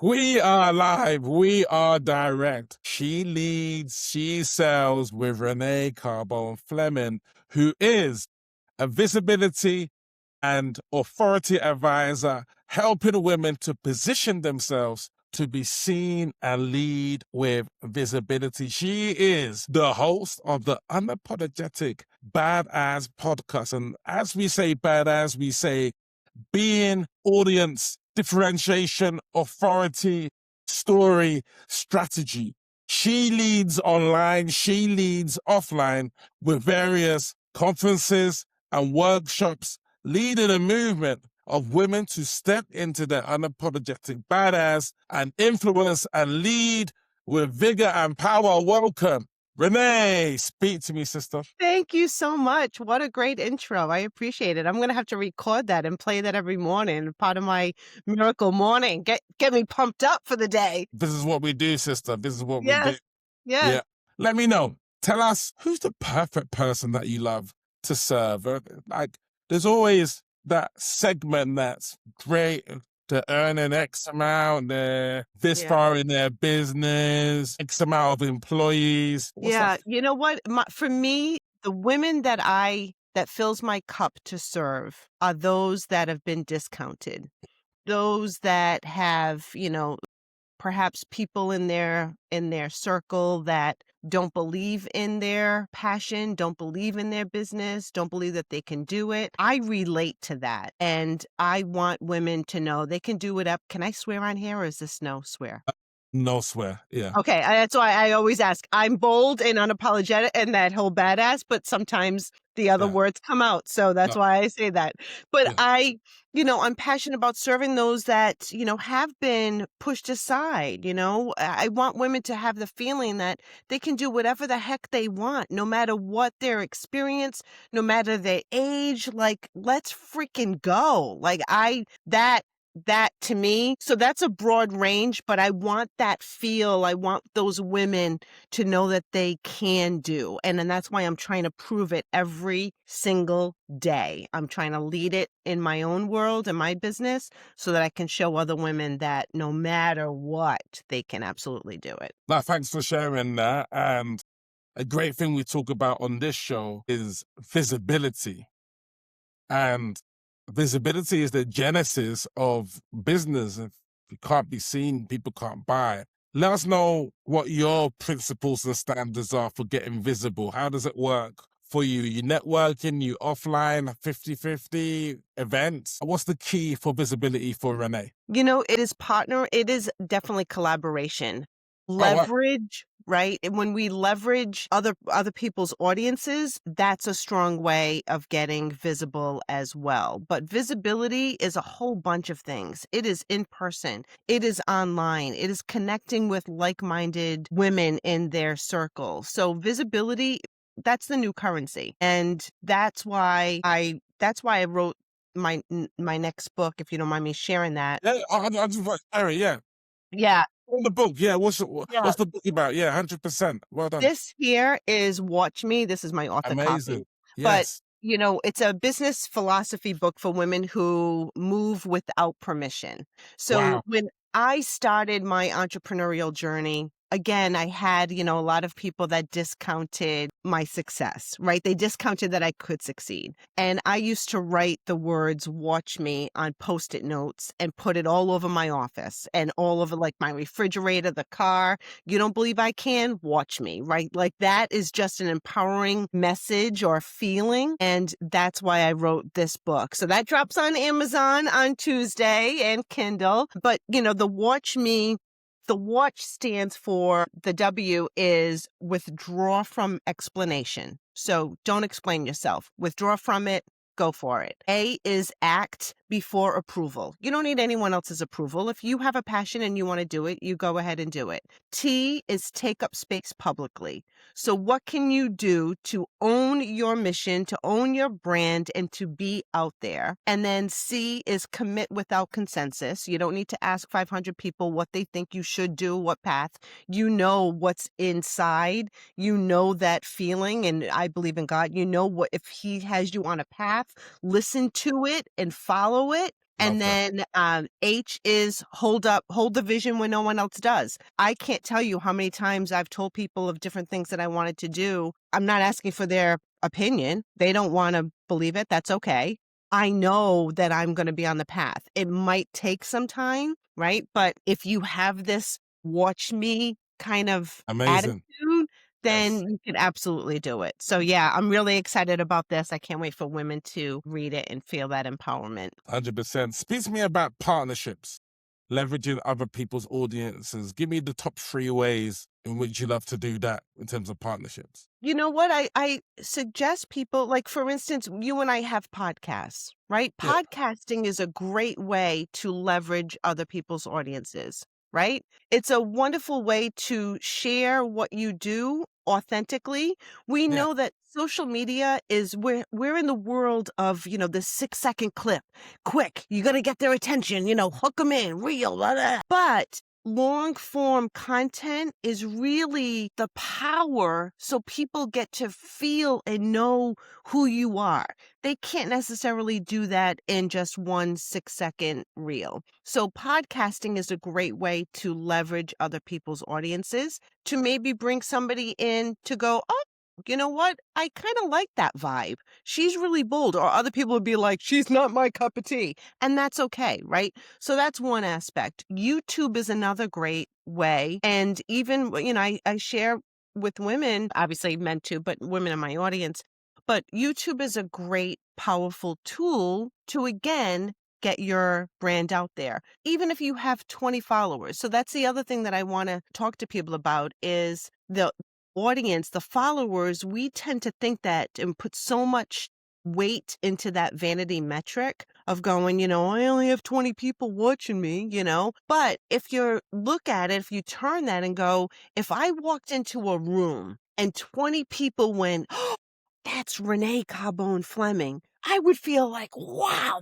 We are live. We are direct. She leads, she sells with Renee Carbone Fleming, who is a visibility and authority advisor, helping women to position themselves to be seen and lead with visibility. She is the host of the Unapologetic Badass Podcast. And as we say badass, we say being, audience, differentiation, authority, story, strategy. She leads online, she leads offline with various conferences and workshops, leading a movement of women to step into their unapologetic badass and influence and lead with vigor and power. Welcome, Renee. Speak to me, sister. Thank you so much. What a great intro. I appreciate it. I'm going to have to record that and play that every morning. Part of my miracle morning. Get me pumped up for the day. This is what we do, sister. This is what we do. Yes. Yes. Yeah. Let me know. Tell us, who's the perfect person that you love to serve? Like, there's always that segment that's great. They're earning X amount, they're this far in their business, X amount of employees. You know what? For me, the women that fills my cup to serve are those that have been discounted. Those that have, perhaps people in their circle that don't believe in their passion, don't believe in their business, don't believe that they can do it. I relate to that. And I want women to know they can do it up. Can I swear on here, or is this no swear? No swear. Yeah. Okay. That's why I always ask. I'm bold and unapologetic and that whole badass, but sometimes the other words come out. So that's why I say that. But I'm passionate about serving those that, have been pushed aside. I want women to have the feeling that they can do whatever the heck they want, no matter what their experience, no matter their age. Like, let's freaking go. Like, that to me. So that's a broad range, but I want that feel. I want those women to know that they can do. And then that's why I'm trying to prove it every single day. I'm trying to lead it in my own world and my business so that I can show other women that no matter what, they can absolutely do it. Now, thanks for sharing that. And a great thing we talk about on this show is visibility. And visibility is the genesis of business. If you can't be seen, people can't buy. Let us know what your principles and standards are for getting visible. How does it work for you? You networking, you offline, 50-50 events? What's the key for visibility for Renee? It is definitely collaboration. Leverage, right? And when we leverage other people's audiences, that's a strong way of getting visible as well. But visibility is a whole bunch of things. It is in person. It is online. It is connecting with like-minded women in their circle. So visibility, that's the new currency. And that's why I wrote my next book, if you don't mind me sharing that. Yeah, I just want Harry, yeah. Yeah. On the book, yeah. What's the book about? Yeah, 100%. Well done. This here is Watch Me. This is my author Amazing. copy. Yes. But, it's a business philosophy book for women who move without permission. So when I started my entrepreneurial journey, again, I had, a lot of people that discounted my success, right? They discounted that I could succeed. And I used to write the words "watch me" on Post-it notes and put it all over my office and all over like my refrigerator, the car. You don't believe I can? Watch me, right? Like that is just an empowering message or feeling. And that's why I wrote this book. So that drops on Amazon on Tuesday and Kindle. But, the Watch Me, the watch stands for, the W is withdraw from explanation. So don't explain yourself. Withdraw from it. Go for it. A is act before approval. You don't need anyone else's approval. If you have a passion and you want to do it, you go ahead and do it. T is take up space publicly. So what can you do to own your mission, to own your brand, and to be out there? And then C is commit without consensus. You don't need to ask 500 people what they think you should do, what path. You know what's inside. You know that feeling, and I believe in God. You know what, if He has you on a path, listen to it and follow it. And Love that. then H is hold the vision when no one else does. I can't tell you how many times I've told people of different things that I wanted to do. I'm not asking for their opinion. They don't want to believe it. That's okay. I know that I'm going to be on the path. It might take some time, right? But if you have this watch me kind of Amazing. attitude, then Yes. you can absolutely do it. So yeah, I'm really excited about this. I can't wait for women to read it and feel that empowerment. 100%. Speak to me about partnerships, leveraging other people's audiences. Give me the top 3 ways in which you love to do that in terms of partnerships. You know what? I suggest people, like, for instance, you and I have podcasts, right? Yeah. Podcasting is a great way to leverage other people's audiences, right? It's a wonderful way to share what you do authentically. We Yeah. know that social media is we're in the world of, the 6-second clip. Quick, you got to get their attention, hook them in, real, blah, blah. But long form content is really the power so people get to feel and know who you are. They can't necessarily do that in just one 6-second reel. So podcasting is a great way to leverage other people's audiences to maybe bring somebody in to go, oh, you know what? I kind of like that vibe. She's really bold. Or other people would be like, she's not my cup of tea. And that's okay, right? So that's one aspect. YouTube is another great way. And even, I share with women, obviously men too, but women in my audience. But YouTube is a great, powerful tool to, again, get your brand out there, even if you have 20 followers. So that's the other thing that I want to talk to people about is the audience, the followers. We tend to think that and put so much weight into that vanity metric of going, I only have 20 people watching me, But if you look at it, if you turn that and go, if I walked into a room and 20 people went, oh, that's Renee Carbone Fleming, I would feel like, wow,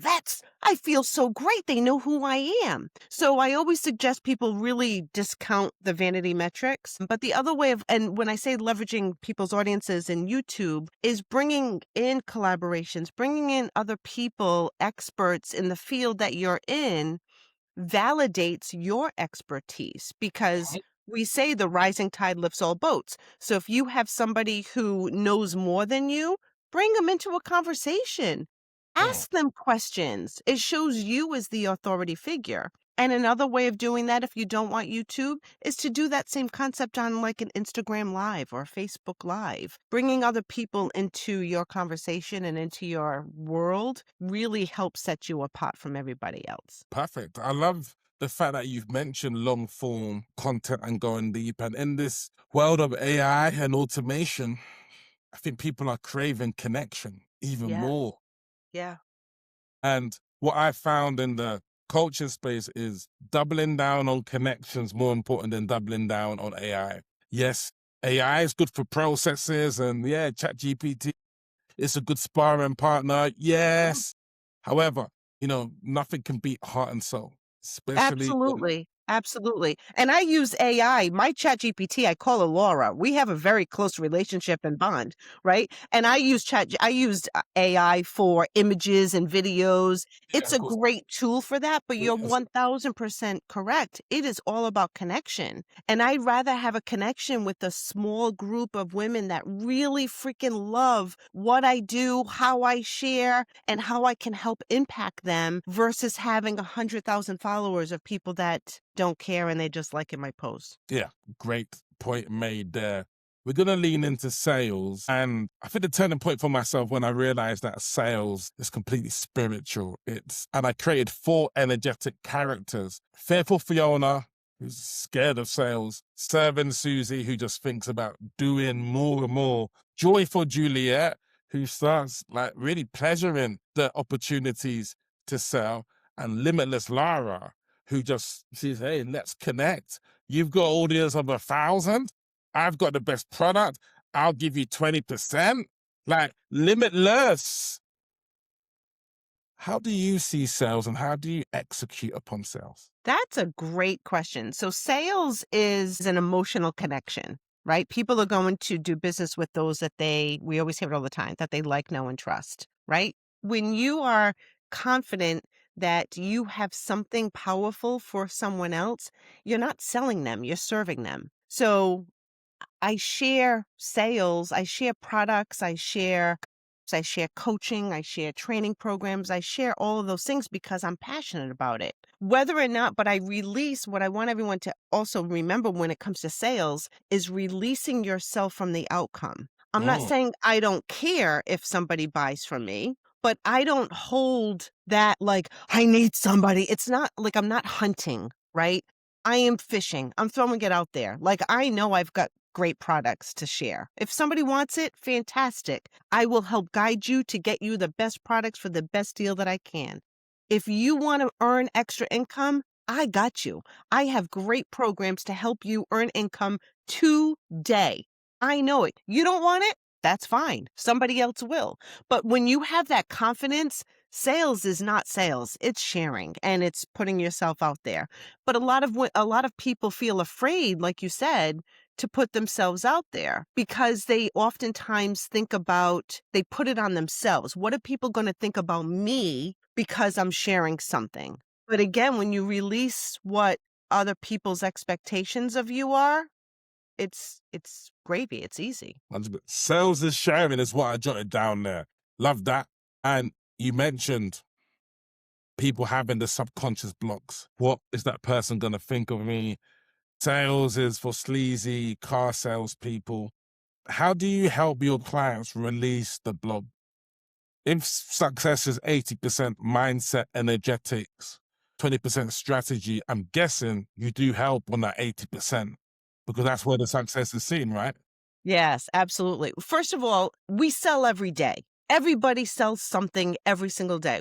I feel so great. They know who I am. So I always suggest people really discount the vanity metrics. But the other way and when I say leveraging people's audiences in YouTube, is bringing in collaborations, bringing in other people, experts in the field that you're in, validates your expertise because we say the rising tide lifts all boats. So if you have somebody who knows more than you, bring them into a conversation. Mm. Ask them questions. It shows you as the authority figure. And another way of doing that, if you don't want YouTube, is to do that same concept on like an Instagram Live or Facebook Live. Bringing other people into your conversation and into your world really helps set you apart from everybody else. Perfect. I love the fact that you've mentioned long form content and going deep. And in this world of AI and automation, I think people are craving connection even Yeah. more. Yeah. And what I found in the culture space is doubling down on connections more important than doubling down on AI. Yes, AI is good for processes and yeah, ChatGPT is a good sparring partner. Yes. However, nothing can beat heart and soul, especially when, Absolutely. Absolutely. And I use AI. My ChatGPT, I call her Laura. We have a very close relationship and bond, right? And I used AI for images and videos. yeah, It's of a course. great tool for that, but you're Yes. 1000% correct. It is all about connection. And I'd rather have a connection with a small group of women that really freaking love what I do, how I share, and how I can help impact them versus having 100,000 followers of people that don't care and they just liking my posts. Yeah, great point made there. We're going to lean into sales. And I think the turning point for myself when I realized that sales is completely spiritual. And I created 4 energetic characters. Fearful Fiona, who's scared of sales. Serving Susie, who just thinks about doing more and more. Joyful Juliet, who starts like really pleasuring the opportunities to sell. And Limitless Lara, who just says, hey, let's connect. You've got audience of 1,000. I've got the best product. I'll give you 20%. Like limitless. How do you see sales and how do you execute upon sales? That's a great question. So sales is an emotional connection, right? People are going to do business with those that we always hear it all the time, that they like, know, and trust, right? When you are confident that you have something powerful for someone else, you're not selling them, you're serving them. So I share sales, I share products, I share coaching, I share training programs, I share all of those things because I'm passionate about it. Whether or not, but I release what I want everyone to also remember when it comes to sales is releasing yourself from the outcome. I'm not Mm. saying I don't care if somebody buys from me, but I don't hold that like I need somebody. It's not like I'm not hunting, right? I am fishing. I'm throwing it out there. Like I know I've got great products to share. If somebody wants it, fantastic. I will help guide you to get you the best products for the best deal that I can. If you want to earn extra income, I got you. I have great programs to help you earn income today. I know it. You don't want it? That's fine. Somebody else will. But when you have that confidence, sales is not sales. It's sharing and it's putting yourself out there. But a lot of people feel afraid, like you said, to put themselves out there because they oftentimes they put it on themselves. What are people going to think about me because I'm sharing something? But again, when you release what other people's expectations of you are, it's gravy. It's easy. 100%. Sales is sharing is what I jotted down there. Love that. And you mentioned people having the subconscious blocks. What is that person going to think of me? Sales is for sleazy car salespeople. How do you help your clients release the block? If success is 80% mindset, energetics, 20% strategy, I'm guessing you do help on that 80% because that's where the success is seen, right? Yes, absolutely. First of all, we sell every day. Everybody sells something every single day.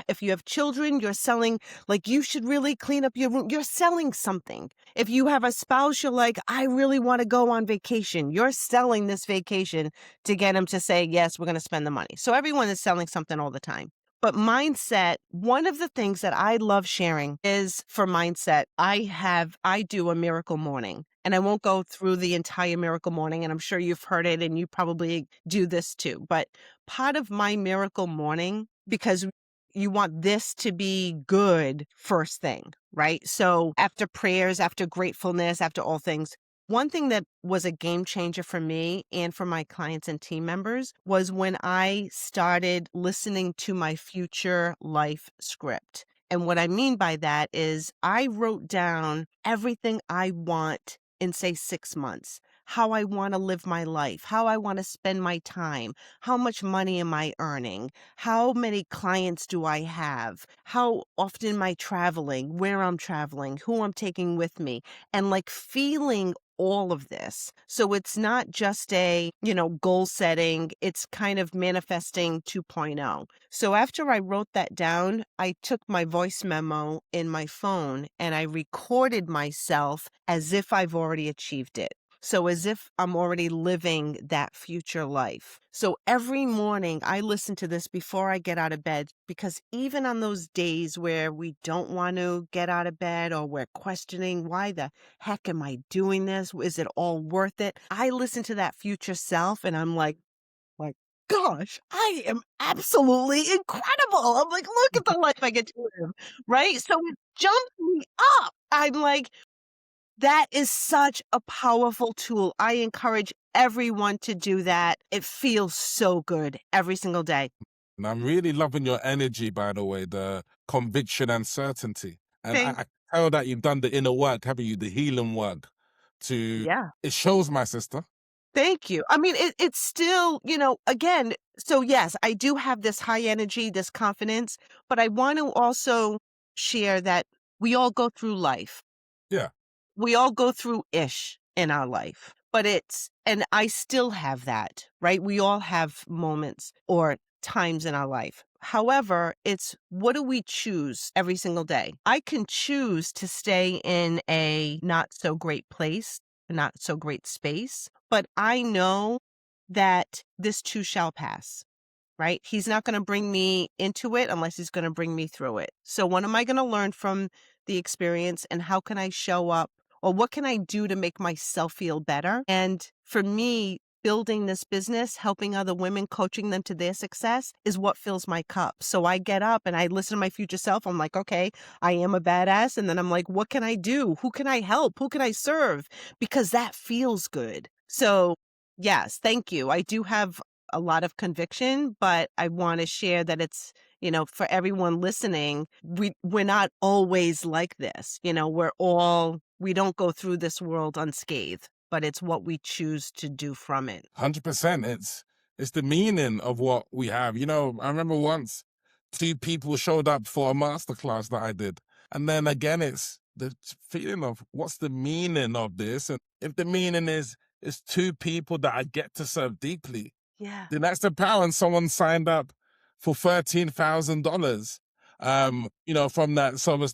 If you have children, you're selling, like, you should really clean up your room. You're selling something. If you have a spouse, you're like, I really want to go on vacation. You're selling this vacation to get them to say, yes, we're going to spend the money. So everyone is selling something all the time. But mindset, one of the things that I love sharing is for mindset, I do a miracle morning. And I won't go through the entire miracle morning, and I'm sure you've heard it and you probably do this too. But part of my miracle morning, because you want this to be good first thing, right? So after prayers, after gratefulness, after all things, one thing that was a game changer for me and for my clients and team members was when I started listening to my future life script. And what I mean by that is I wrote down everything I want in, say, 6 months, how I want to live my life, how I want to spend my time, how much money am I earning, how many clients do I have, how often am I traveling, where I'm traveling, who I'm taking with me, and like feeling all of this. So it's not just goal setting, it's kind of manifesting 2.0. So after I wrote that down, I took my voice memo in my phone and I recorded myself as if I've already achieved it. So as if I'm already living that future life. So every morning I listen to this before I get out of bed, because even on those days where we don't want to get out of bed or we're questioning, why the heck am I doing this? Is it all worth it? I listen to that future self and I'm like, gosh, I am absolutely incredible. I'm like, look at the life I get to live, right? So it jumps me up. I'm like, that is such a powerful tool. I encourage everyone to do that. It feels so good every single day. And I'm really loving your energy, by the way, the conviction and certainty. And Thank I tell that you've done the inner work, haven't you? The healing work Yeah. it shows, my sister. Thank you. I mean, it's still, again, so yes, I do have this high energy, this confidence, but I want to also share that we all go through life. Yeah. We all go through ish in our life, and I still have that, right? We all have moments or times in our life. However, it's what do we choose every single day? I can choose to stay in a not so great place, a not so great space, but I know that this too shall pass. Right? He's not going to bring me into it unless he's going to bring me through it. So, what am I going to learn from the experience and how can I show up or what can I do to make myself feel better? And for me, building this business, helping other women, coaching them to their success is what fills my cup. So I get up and I listen to my future self. I'm like, okay, I am a badass. And then I'm like, what can I do? Who can I help? Who can I serve? Because that feels good. So yes, thank you. I do have a lot of conviction, but I want to share that it's, for everyone listening, we're not always like this. We don't go through this world unscathed, but it's what we choose to do from it. 100%. It's the meaning of what we have. I remember once 2 people showed up for a masterclass that I did. And then again, it's the feeling of what's the meaning of this? And if the meaning is it's 2 people that I get to serve deeply, Yeah. then that's the power. And someone signed up for $13,000, from that. So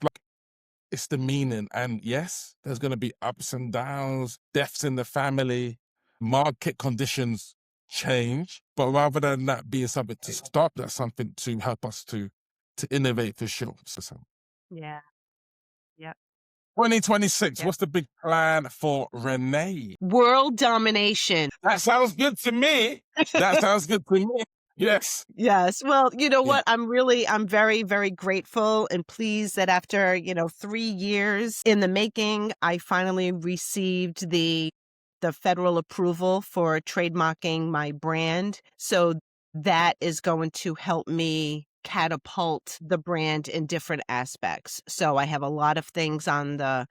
it's the meaning. And yes, there's going to be ups and downs, deaths in the family, market conditions change. But rather than that being something to stop, that's something to help us to innovate for sure. So Yeah. Yep. 2026, Yep. what's the big plan for Renee? World domination. That sounds good to me. That sounds good to me. Yes. Yes. Well, you know what? I'm very, very grateful and pleased that after, 3 years in the making, I finally received the federal approval for trademarking my brand. So that is going to help me catapult the brand in different aspects. So I have a lot of things on the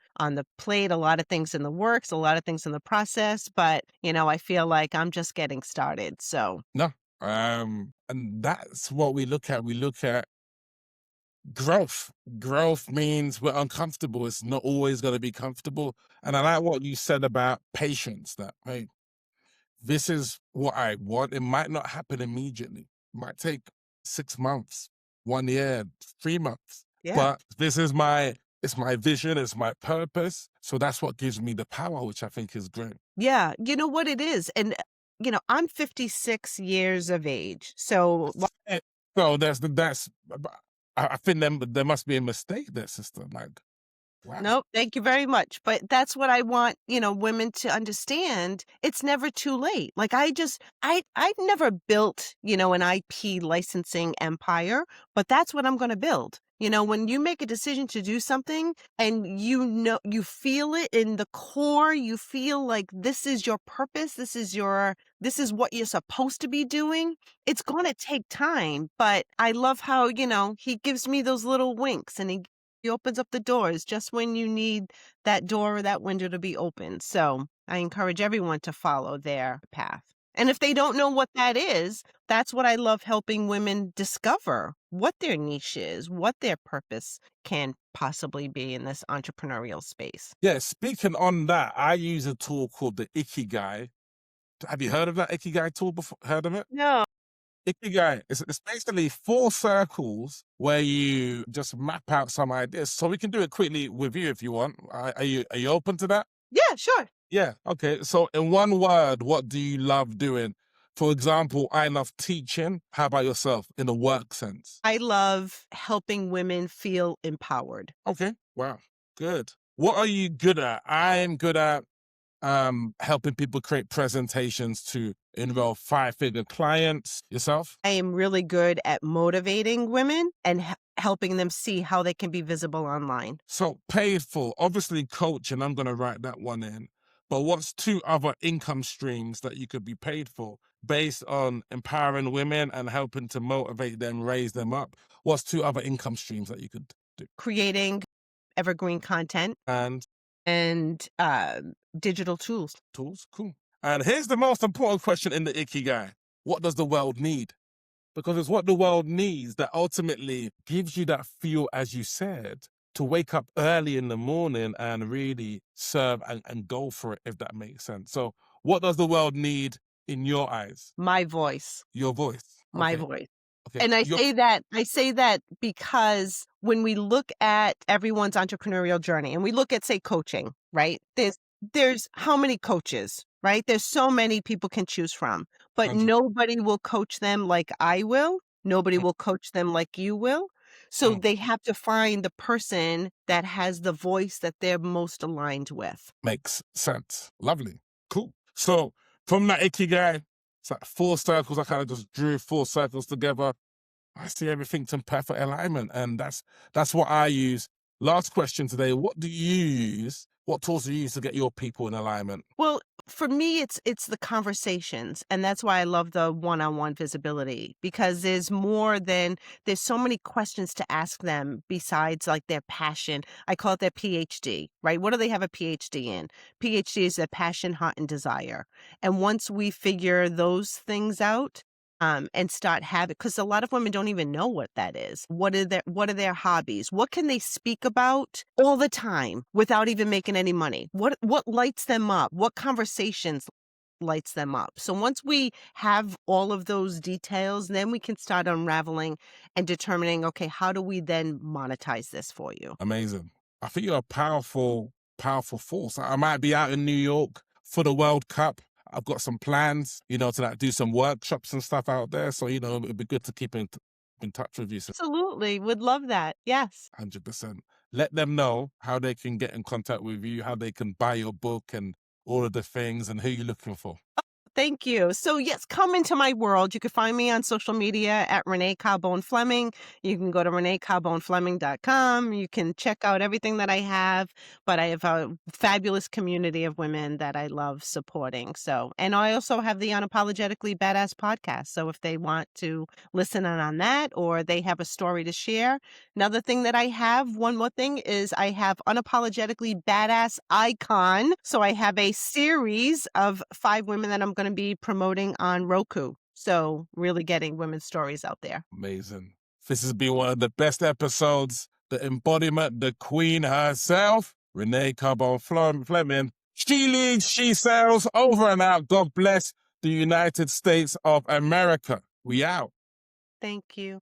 plate, a lot of things in the works, a lot of things in the process, but I feel like I'm just getting started. So No. And that's what we look at. We look at growth. Growth means we're uncomfortable. It's not always going to be comfortable. And I like what you said about patience, that, hey, this is what I want. It might not happen immediately. It might take 6 months, 1 year, 3 months. yeah. But it's my vision, it's my purpose. So that's what gives me the power, which I think is great. Yeah, you know what it is? And, I'm 56 years of age. So So I think there must be a mistake there, sister. Like, wow. nope, thank you very much. But that's what I want, women to understand. It's never too late. Like I've never built, an IP licensing empire, but that's what I'm going to build. When you make a decision to do something and you feel it in the core, you feel like this is your purpose, this is what you're supposed to be doing. It's going to take time, but I love how, he gives me those little winks and he opens up the doors just when you need that door or that window to be open. So I encourage everyone to follow their path. And if they don't know what that is, that's what I love helping women discover what their niche is, what their purpose can possibly be in this entrepreneurial space. Yeah, speaking on that, I use a tool called the Ikigai. Have you heard of that Ikigai tool before? Heard of it? No. Ikigai, it's basically 4 circles where you just map out some ideas. So we can do it quickly with you if you want. Are you open to that? Yeah, sure. Yeah. Okay. So in one word, what do you love doing? For example, I love teaching. How about yourself in a work sense? I love helping women feel empowered. Okay. Wow. Good. What are you good at? I am good at helping people create presentations to enroll 5-figure clients. Yourself? I am really good at motivating women and helping them see how they can be visible online. So paid for, obviously coaching, I'm going to write that one in. But what's 2 other income streams that you could be paid for based on empowering women and helping to motivate them, raise them up? What's 2 other income streams that you could do? Creating evergreen content and digital tools. Tools, cool. And here's the most important question in the Ikigai. What does the world need? Because it's what the world needs that ultimately gives you that fuel, as you said, to wake up early in the morning and really serve and go for it, if that makes sense. So what does the world need in your eyes? My voice. Your voice. My voice. Okay. And I say that because when we look at everyone's entrepreneurial journey and we look at, say, coaching, right? There's how many coaches, right? There's so many people can choose from, but 100. nobody will coach them like I will. Nobody will coach them like you will. So they have to find the person that has the voice that they're most aligned with. Makes sense. Lovely. Cool. So From that Ikigai, it's like 4 circles. I kind of just drew 4 circles together. I see everything's in perfect alignment, and that's what I use. Last question today: what do you use? What tools do you use to get your people in alignment? Well, for me, it's the conversations, and that's why I love the one-on-one visibility, because there's so many questions to ask them besides like their passion. I call it their PhD, right? What do they have a PhD in? PhD is their passion, heart, and desire. And once we figure those things out, and start having, because a lot of women don't even know what that is. What are their hobbies? What can they speak about all the time without even making any money? What lights them up? What conversations lights them up? So once we have all of those details, then we can start unraveling and determining, okay, how do we then monetize this for you? Amazing. I think you're a powerful, powerful force. I might be out in New York for the World Cup. I've got some plans, to like do some workshops and stuff out there. So, it'd be good to keep in touch with you. So Absolutely. Would love that. Yes. 100%. Let them know how they can get in contact with you, how they can buy your book and all of the things and who you're looking for. Thank you. So yes, come into my world. You can find me on social media at Renee Carbone Fleming. You can go to reneecarbonefleming.com. You can check out everything that I have, but I have a fabulous community of women that I love supporting. So, and I also have the Unapologetically Badass Podcast. So if they want to listen in on that or they have a story to share. Another thing that I have, one more thing, is I have Unapologetically Badass Icon. So I have a series of 5 women that I'm going to be promoting on Roku. So really getting women's stories out there. Amazing. This has been one of the best episodes. The embodiment, the queen herself, Renee Carbone Fleming. She leads, she sells, over and out. God bless the United States of America. We out. Thank you.